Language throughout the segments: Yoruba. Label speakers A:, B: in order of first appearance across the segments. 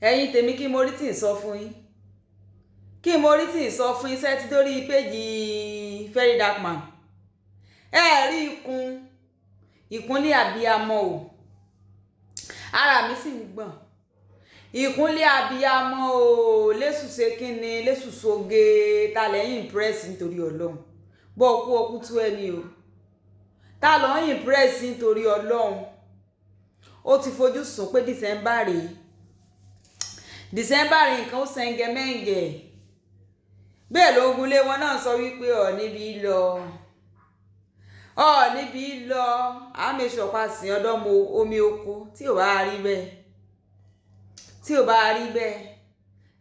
A: ẹ̀yin tèmi kí mo rí tí ń sọ fún yín kí mo rí tí ń sọ fún yín sẹ́tí lórí péjì Very Dark Man ẹ rí ìkúnlé abiyamọ o ara mi sì ń gbọ̀n ìkúnlé abiyamọ o lẹ́sù ṣe kínni lẹ́sù ṣoge ta lẹ́yìn impress nítorí ọlọ́run bọ́ ọkú ọkú tú ẹni o ta lọ́yìn impress nítorí ọlọ́run ó ti fojú sùn pé December rèé nǹkan ó sẹ́ńgẹ́ mẹ́ǹgẹ́ bẹ́ẹ̀ lógun lé wọn náà sọ wípé níbi lọ àmì ìṣọ̀pá-sìn ọdọ́mọ omi oko tí ò bá rí bẹ́ẹ̀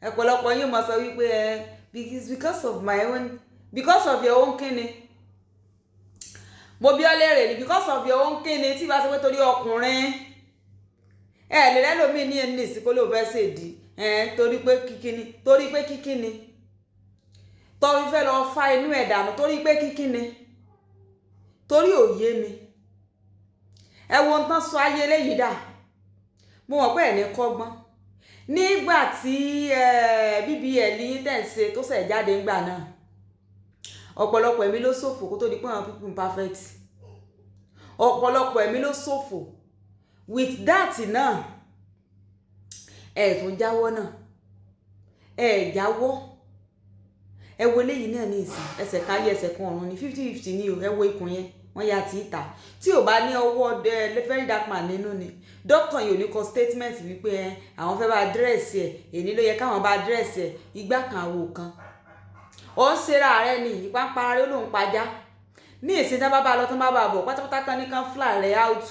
A: ọ̀pọ̀lọpọ̀ yóò mọ̀ sọ wípé because of your own kíni mo bí ọ léèrè ni because of your own kíni tí bá sọ pé torí ọkùnrin lè rẹ́lòmíì ní ẹni ìsìnkú ló fẹ́ ṣèdí torí pé kíkíni torí fẹ́ lọ fa inú ẹ̀ dànù torí pé kíkíni torí òye mi ẹ wo nǹkan sọ ayé eléyìí dà mo mọ̀ pé ẹ̀ ní kọ́gbọ́n nígbà tí BBL yín tẹ̀ ń ṣe tó ṣẹ̀ jáde ńgbà náà ọ̀pọ̀lọpọ̀ ẹ̀mí ló ṣòfò kó tó di pé àwọn people perfect ọ̀pọ̀lọpọ̀ ẹ̀mí ló ṣòfò with that náà ẹ̀ tún jáwọ́ náà ẹ̀ jáwọ́ ẹ wo eléyìí náà ní ìsìn ẹsẹ̀ kan ayé ẹsẹ̀ kan ọ̀run ní 50-50 ní o ẹ wo ikùn yẹn wọ́n ya ti ìta tí ò bá ní ọwọ́ Very Dark Man nínú ni dókítà yìí ò ní kọ statement wípé àwọn fẹ́ bá dírẹ́sì ẹ̀ èyí ló yẹ káwọn bá dírẹ́sì ẹ̀ igbá kan àwo kan ó ń ṣera rẹ ní ìpápára rẹ ló ń pajá ní ìsìn tí wọ́n bá lọ tó bá bọ̀ pátápátá kan ní kan fly rẹ out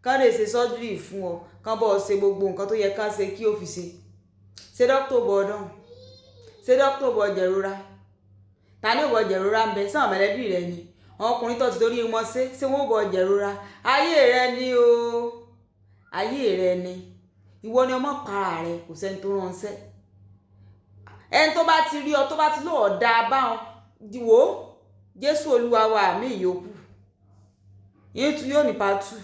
A: kan lè ṣe surgery fún ọ kan bọ́ ṣe gbogbo nǹkan tó yẹ kán ṣe kí ó fi ṣe dókítà bọ̀ ọdún ṣé dókítà bọ̀ jẹ̀rora ta ni ò bọ̀ jẹ̀rora ń bẹ sáwọn mẹ̀lẹ́bí rẹ ni ọkùnrin tó ti torí wọn ṣé wọn ò bọ̀ jẹ̀rora ayé rẹ ni o ayé rẹ ni ìwọ ni ọmọ para rẹ kò sẹ́ni tó ránṣẹ́ ẹni tó bá ti rí ọ tó bá ti lọ́ọ̀ da báwọn wò ó Jésù Olúwa wa àmì ìyókù yín tún yóò ní pàtó.